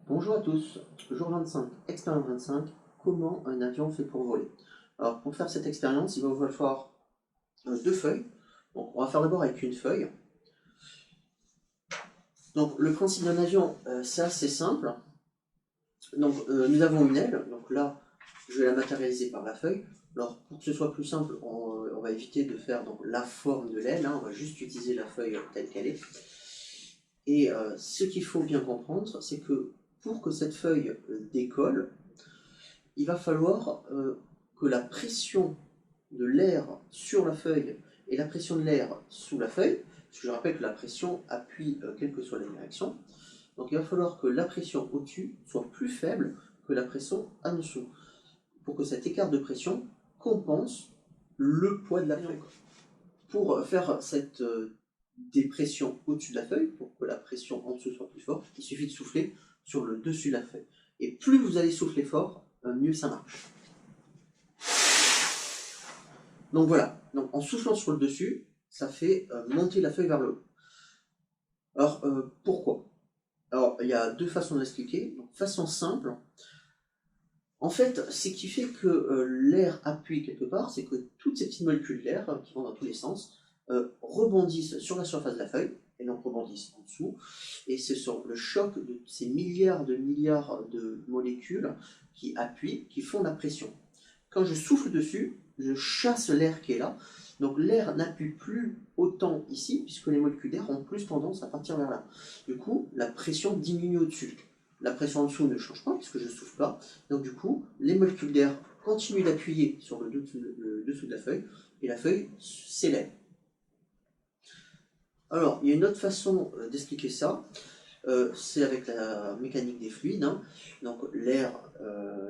Bonjour à tous, jour 25, expérience 25, comment un avion fait pour voler? Alors pour faire cette expérience, il va vous falloir deux feuilles. Donc on va faire d'abord avec une feuille. Donc le principe d'un avion, c'est assez simple. Donc nous avons une aile, donc là je vais la matérialiser par la feuille. Alors pour que ce soit plus simple, on va éviter de faire donc, la forme de l'aile, hein, on va juste utiliser la feuille telle qu'elle est. Et ce qu'il faut bien comprendre, c'est que pour que cette feuille décolle, il va falloir que la pression de l'air sur la feuille et la pression de l'air sous la feuille, parce que je rappelle que la pression appuie quelle que soit la direction, donc il va falloir que la pression au-dessus soit plus faible que la pression en dessous, pour que cet écart de pression compense le poids de la feuille. Pour faire cette dépression au-dessus de la feuille, pour que la pression en dessous soit plus forte, il suffit de souffler sur le dessus de la feuille. Et plus vous allez souffler fort, mieux ça marche. Donc voilà, donc en soufflant sur le dessus, ça fait monter la feuille vers le haut. Alors pourquoi? Alors il y a deux façons d'expliquer. Donc façon simple, en fait ce qui fait que l'air appuie quelque part, c'est que toutes ces petites molécules d'air qui vont dans tous les sens rebondissent sur la surface de la feuille, et donc rebondissent en dessous, et c'est sur le choc de ces milliards de molécules qui appuient, qui font la pression. Quand je souffle dessus, je chasse l'air qui est là. Donc l'air n'appuie plus autant ici, puisque les molécules d'air ont plus tendance à partir vers là. Du coup, la pression diminue au-dessus. La pression en dessous ne change pas, puisque je ne souffle pas. Donc du coup, les molécules d'air continuent d'appuyer sur le dessous de la feuille, et la feuille s'élève. Alors, il y a une autre façon d'expliquer ça. C'est avec la mécanique des fluides, hein. Donc l'air,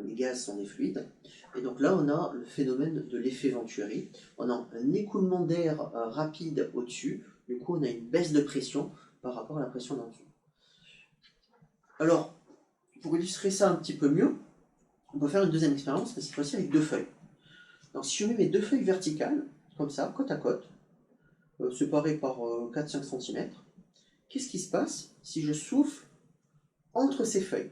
les gaz sont des fluides, et donc là on a le phénomène de l'effet Venturi. On a un écoulement d'air rapide au-dessus, du coup on a une baisse de pression par rapport à la pression d'en dessous. Alors, pour illustrer ça un petit peu mieux, on peut faire une deuxième expérience, mais cette fois-ci avec deux feuilles. Donc si je mets mes deux feuilles verticales, comme ça, côte à côte, séparées par 4-5 cm, qu'est-ce qui se passe si je souffle entre ces feuilles?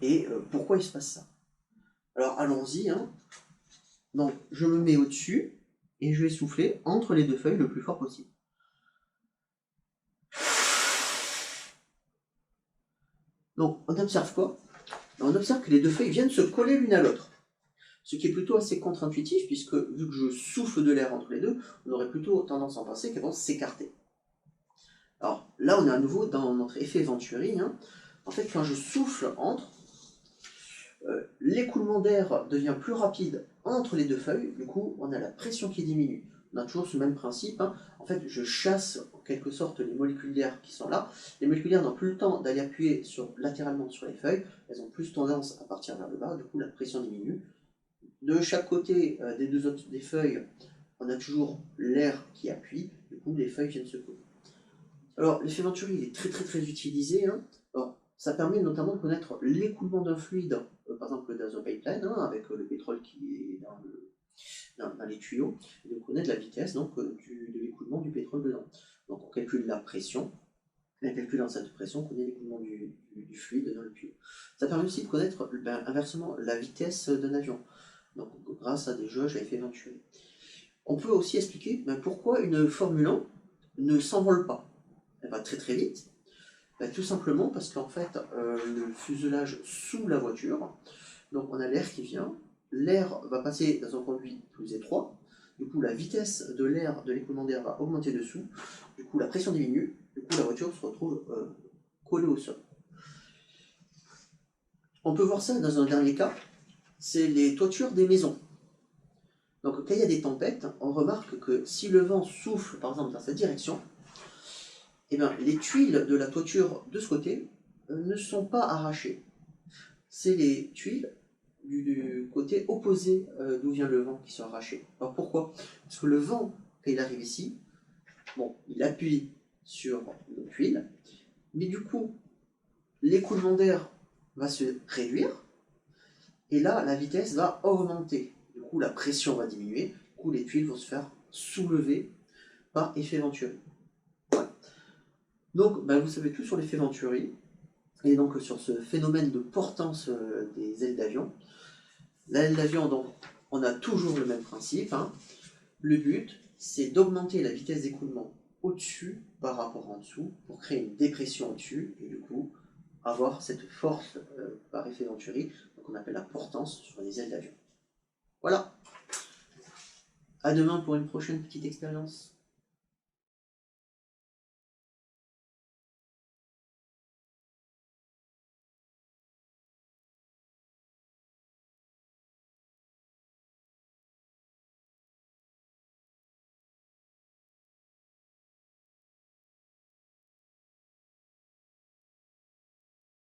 Et pourquoi il se passe ça? Alors allons-y, hein. Donc je me mets au-dessus et je vais souffler entre les deux feuilles le plus fort possible. Donc on observe quoi? On observe que les deux feuilles viennent se coller l'une à l'autre. Ce qui est plutôt assez contre-intuitif, puisque vu que je souffle de l'air entre les deux, on aurait plutôt tendance à penser qu'elles vont s'écarter. Alors là, on est à nouveau dans notre effet Venturi, hein. En fait, quand je souffle entre, l'écoulement d'air devient plus rapide entre les deux feuilles, du coup, on a la pression qui diminue. On a toujours ce même principe, hein. En fait, je chasse en quelque sorte les molécules d'air qui sont là. Les molécules d'air n'ont plus le temps d'aller appuyer latéralement sur les feuilles, elles ont plus tendance à partir vers le bas, du coup la pression diminue. De chaque côté des feuilles, on a toujours l'air qui appuie, du coup les feuilles viennent se coller. Alors l'effet Venturi il est très utilisé, hein. Alors, ça permet notamment de connaître l'écoulement d'un fluide, par exemple le gazopipeline, hein, avec le pétrole qui est dans les tuyaux, et de connaître la vitesse donc, de l'écoulement du pétrole dedans. Donc on calcule la pression, et en calculant cette pression, on connaît l'écoulement du fluide dans le tuyau. Ça permet aussi de connaître inversement la vitesse d'un avion, donc grâce à des jauges à effet Venturi. On peut aussi expliquer pourquoi une Formule 1 ne s'envole pas. Elle va très vite, tout simplement parce qu'en fait, le fuselage sous la voiture, donc on a l'air qui vient, l'air va passer dans un conduit plus étroit, du coup la vitesse de l'air, de l'écoulement d'air va augmenter dessous, du coup la pression diminue, du coup la voiture se retrouve collée au sol. On peut voir ça dans un dernier cas, c'est les toitures des maisons. Donc quand il y a des tempêtes, on remarque que si le vent souffle par exemple dans cette direction, eh bien, les tuiles de la toiture de ce côté ne sont pas arrachées. C'est les tuiles du côté opposé d'où vient le vent qui sont arrachées. Alors pourquoi? Parce que le vent, quand il arrive ici, bon, il appuie sur nos tuiles, mais du coup, l'écoulement d'air va se réduire, et là, la vitesse va augmenter. Du coup, la pression va diminuer, du coup, les tuiles vont se faire soulever par effet Venturi. Voilà. Donc vous savez tout sur l'effet Venturi, et donc sur ce phénomène de portance des ailes d'avion. L'aile d'avion, donc, on a toujours le même principe. Le but, c'est d'augmenter la vitesse d'écoulement au-dessus par rapport en dessous pour créer une dépression au-dessus et du coup avoir cette force par effet Venturi qu'on appelle la portance sur les ailes d'avion. Voilà. À demain pour une prochaine petite expérience.